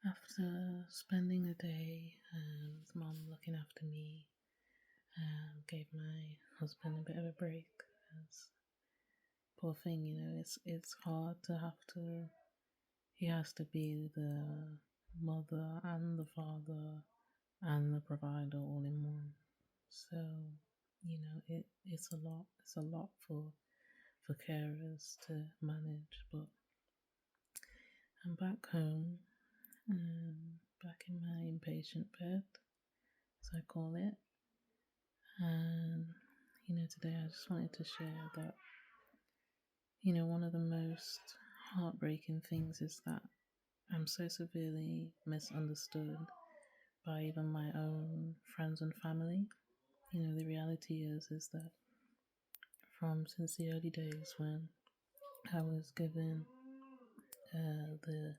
After spending the day with mum looking after me, gave my husband a bit of a break. As poor thing, it's hard to have to. He has to be the mother and the father and the provider all in one. So it's a lot. It's a lot for carers to manage. But I'm back home, back in my inpatient bed, as I call it. And, today I just wanted to share that, one of the most heartbreaking things is that I'm so severely misunderstood by even my own friends and family. The reality is that since the early days when I was given the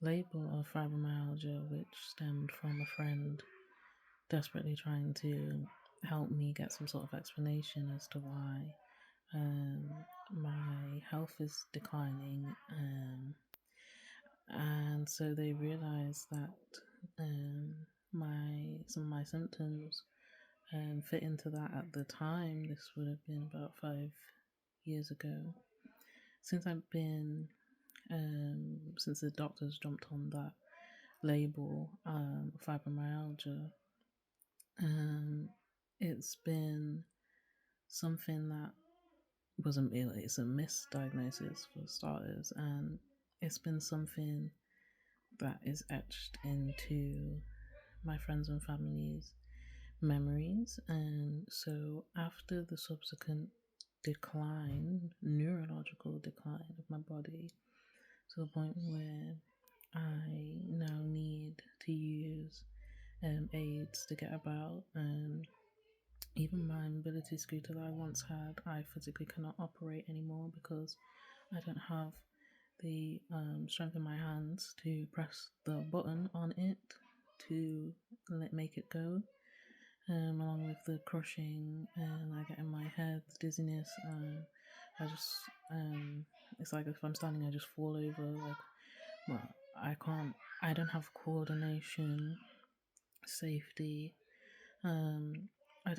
label of fibromyalgia, which stemmed from a friend desperately trying to help me get some sort of explanation as to why my health is declining, and so they realized that some of my symptoms fit into that at the time. This would have been about 5 years ago. Since since the doctors jumped on that label, fibromyalgia, it's been something that it's a misdiagnosis for starters, and it's been something that is etched into my friends and family's memories. And so after the subsequent neurological decline of my body, to the point where I now need to use aids to get about, and even my mobility scooter that I once had, I physically cannot operate anymore because I don't have the strength in my hands to press the button on it to make it go. Along with the crushing, and I get in my head, the dizziness, I just, it's like if I'm standing, I just fall over. Like, well, I don't have coordination, safety. I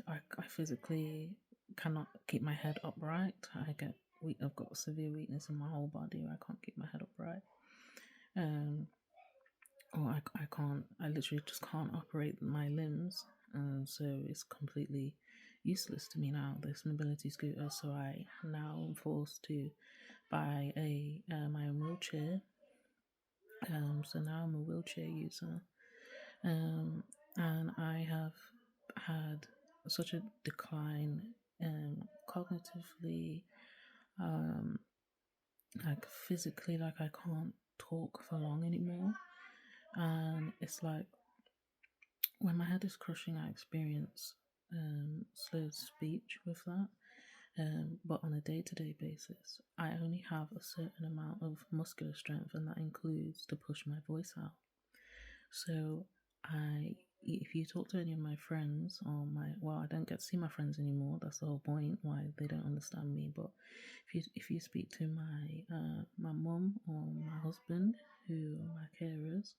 physically cannot keep my head upright. I've got severe weakness in my whole body. I can't keep my head upright. Or I literally just can't operate my limbs. So it's completely useless to me now, this mobility scooter. So I now am forced to buy my own wheelchair. So now I'm a wheelchair user. And I have had such a decline cognitively, like physically, like I can't talk for long anymore. And it's like when my head is crushing, I experience slurred speech with that. But on a day-to-day basis, I only have a certain amount of muscular strength, and that includes to push my voice out. So if you talk to any of my friends or I don't get to see my friends anymore. That's the whole point why they don't understand me. But if you speak to my mum or my husband, who are my carers,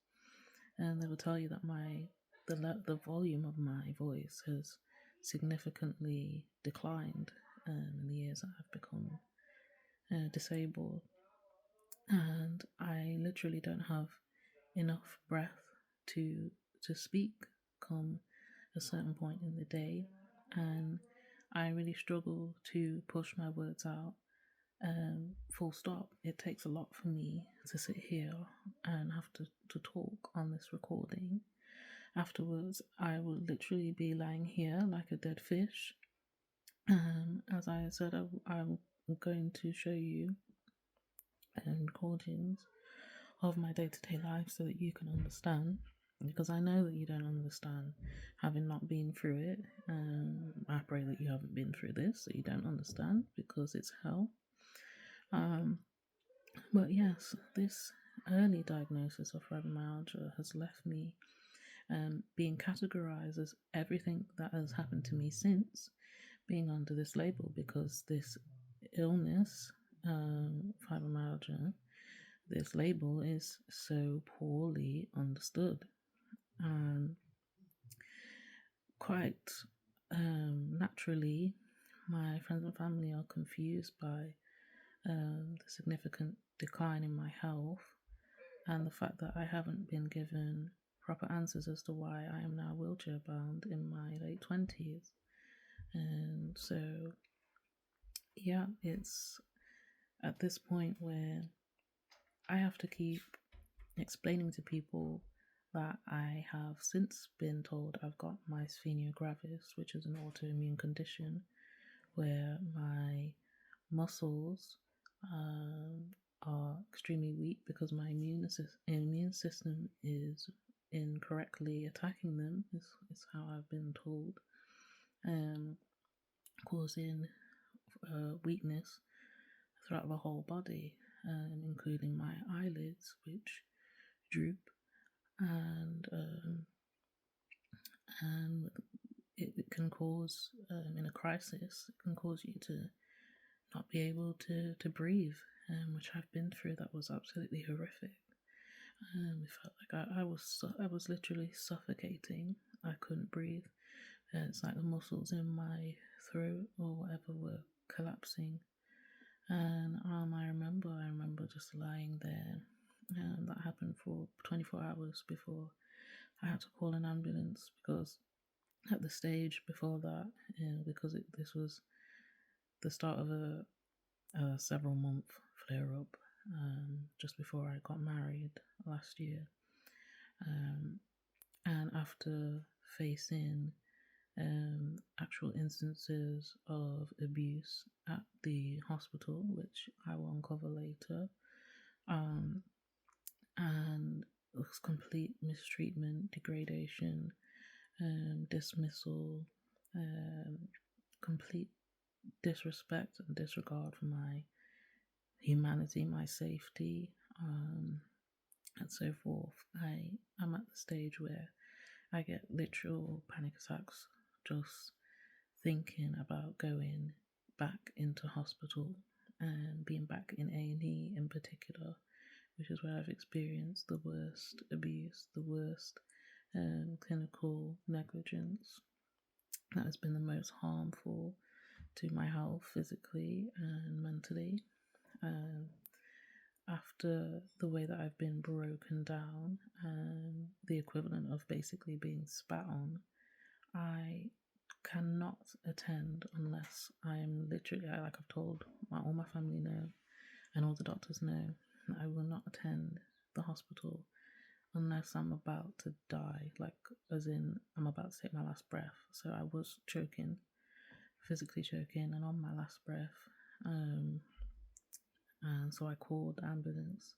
and they will tell you that the volume of my voice has significantly declined in the years that I've become disabled, and I literally don't have enough breath to speak come a certain point in the day, and I really struggle to push my words out. Full stop. It takes a lot for me to sit here and have to talk on this recording. Afterwards, I will literally be lying here like a dead fish. As I said, I'm going to show you recordings of my day-to-day life so that you can understand, because I know that you don't understand, having not been through it. I pray that you haven't been through this, so you don't understand, because it's hell. But yes, this early diagnosis of fibromyalgia has left me being categorized as everything that has happened to me since being under this label, because this illness, fibromyalgia, this label is so poorly understood. And quite naturally, my friends and family are confused by the significant decline in my health and the fact that I haven't been given proper answers as to why I am now wheelchair bound in my late 20s. And so, yeah, it's at this point where I have to keep explaining to people that I have since been told I've got Myasthenia Gravis, which is an autoimmune condition where my muscles are extremely weak because my immune system is incorrectly attacking them, is how I've been told, causing weakness throughout the whole body, including my eyelids, which droop, and it can cause, in a crisis, it can cause you to not be able to breathe, which I've been through. That was absolutely horrific. It felt like I was literally suffocating. I couldn't breathe. It's like the muscles in my throat or whatever were collapsing. And I remember just lying there. And that happened for 24 hours before I had to call an ambulance, because at the stage before that, because this was the start of a several month flare up, just before I got married last year. And after facing actual instances of abuse at the hospital, which I will uncover later, and it was complete mistreatment, degradation, dismissal, complete disrespect and disregard for my humanity, my safety, and so forth. I'm at the stage where I get literal panic attacks just thinking about going back into hospital and being back in A&E in particular, which is where I've experienced the worst abuse, the worst clinical negligence that has been the most harmful to my health physically and mentally. After the way that I've been broken down and the equivalent of basically being spat on, I cannot attend unless I am literally, like I've told all my family know and all the doctors know, that I will not attend the hospital unless I'm about to die, like as in I'm about to take my last breath. So I was choking, physically choking, and on my last breath. And so I called the ambulance,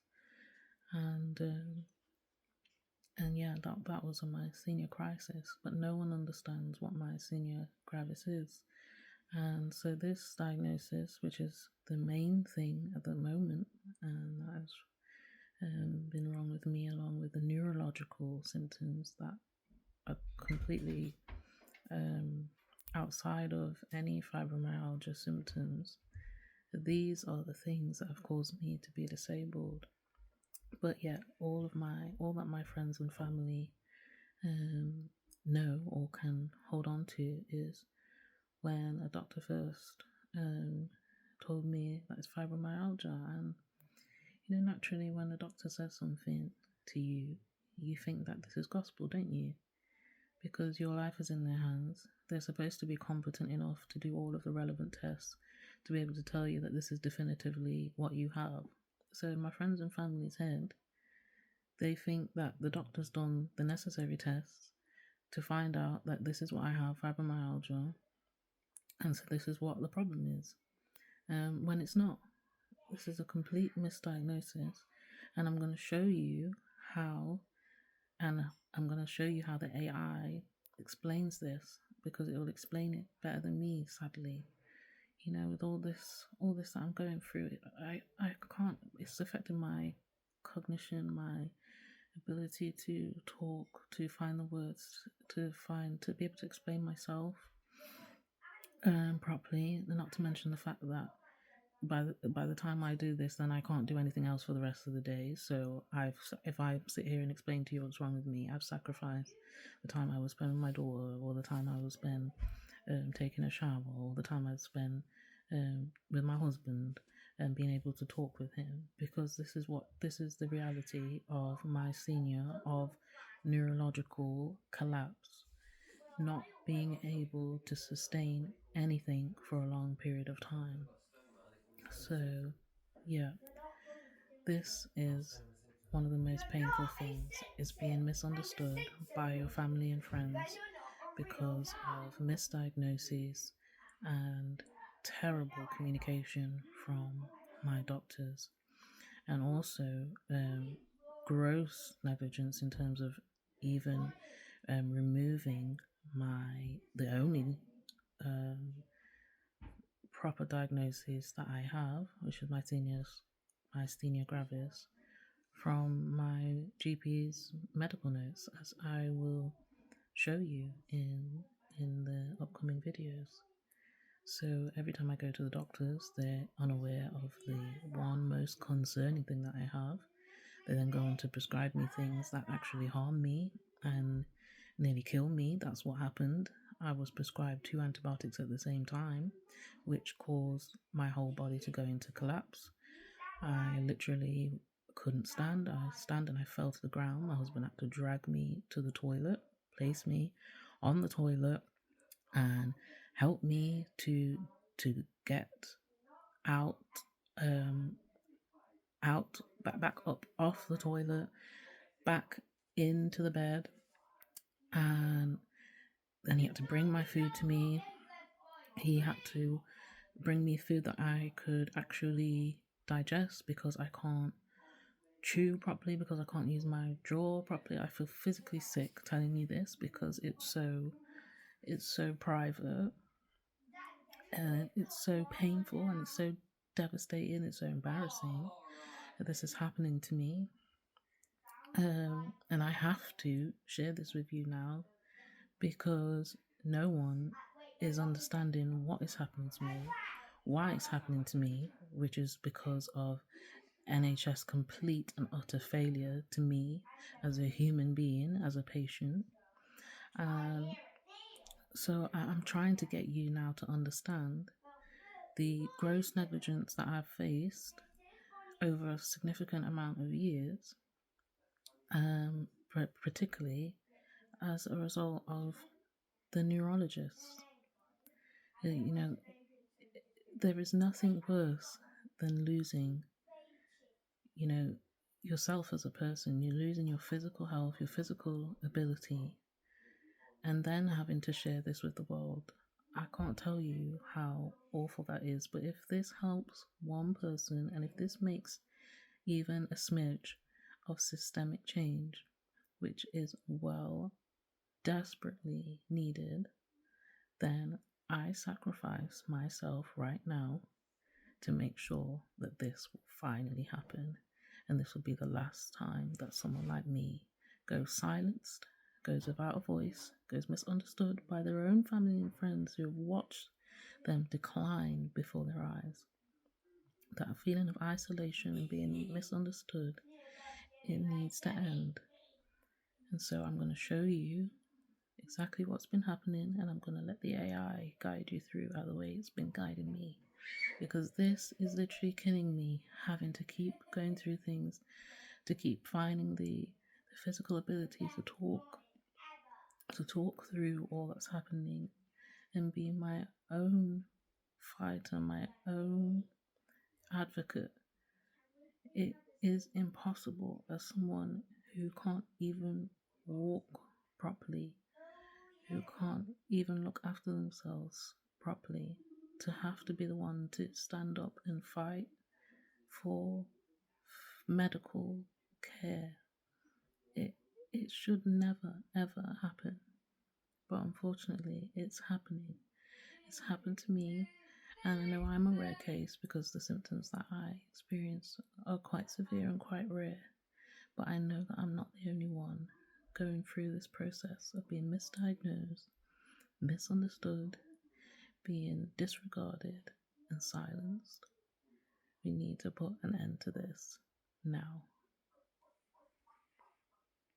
and yeah, that was a myasthenia crisis. But no one understands what myasthenia gravis is, and so this diagnosis, which is the main thing at the moment, and that has been wrong with me, along with the neurological symptoms that are completely outside of any fibromyalgia symptoms. These are the things that have caused me to be disabled. But yet, all that my friends and family know or can hold on to is when a doctor first told me that it's fibromyalgia. And naturally, when a doctor says something to you, you think that this is gospel, don't you? Because your life is in their hands. They're supposed to be competent enough to do all of the relevant tests to be able to tell you that this is definitively what you have. So in my friends and family's head, they think that the doctor's done the necessary tests to find out that this is what I have, fibromyalgia, and so this is what the problem is. When it's not. This is a complete misdiagnosis, and I'm going to show you how, and I'm going to show you how the AI explains this, because it will explain it better than me, sadly. With all this that I'm going through, I can't, it's affecting my cognition, my ability to talk, to find the words, to be able to explain myself properly, and not to mention the fact that by the time I do this, then I can't do anything else for the rest of the day. So if I sit here and explain to you what's wrong with me, I've sacrificed the time I will spend with my daughter, or the time I will spend taking a shower, or the time I spend with my husband and being able to talk with him, because this is the reality of myasthenia, of neurological collapse, not being able to sustain anything for a long period of time. So, yeah, this is one of the most painful things, is being misunderstood by your family and friends because of misdiagnoses and terrible communication from my doctors, and also gross negligence in terms of even removing the only um, proper diagnosis that I have, which is myasthenia gravis, from my GP's medical notes, as I will show you in the upcoming videos. So every time I go to the doctors, they're unaware of the one most concerning thing that I have. They then go on to prescribe me things that actually harm me and nearly kill me. That's what happened. I was prescribed 2 antibiotics at the same time, which caused my whole body to go into collapse. I literally couldn't stand. I stand and I fell to the ground. My husband had to drag me to the toilet, place me on the toilet, and help me to get out, back up off the toilet, back into the bed, and then he had to bring my food to me. He had to bring me food that I could actually digest, because I can't chew properly, because I can't use my jaw properly. I feel physically sick telling you this, because it's so private, and it's so painful, and it's so devastating, it's so embarrassing that this is happening to me. And I have to share this with you now, because no one is understanding what is happening to me, why it's happening to me, which is because of NHS complete and utter failure to me as a human being, as a patient. So I'm trying to get you now to understand the gross negligence that I've faced over a significant amount of years, particularly as a result of the neurologist. There is nothing worse than losing, yourself as a person. You're losing your physical health, your physical ability, and then having to share this with the world. I can't tell you how awful that is, but if this helps one person, and if this makes even a smidge of systemic change, which is desperately needed, then I sacrifice myself right now to make sure that this will finally happen. And this will be the last time that someone like me goes silenced, goes without a voice, goes misunderstood by their own family and friends who have watched them decline before their eyes. That feeling of isolation and being misunderstood, it needs to end. And so I'm going to show you exactly what's been happening, and I'm going to let the AI guide you through the way it's been guiding me, because this is literally killing me, having to keep going through things, to keep finding the physical ability to talk through all that's happening, and be my own fighter, my own advocate. It is impossible as someone who can't even walk properly, who can't even look after themselves properly, to have to be the one to stand up and fight for medical care. It should never ever happen, but unfortunately it's happening. It's happened to me, and I know I'm a rare case because the symptoms that I experience are quite severe and quite rare, but I know that I'm not the only one going through this process of being misdiagnosed, misunderstood, being disregarded and silenced. We need to put an end to this now.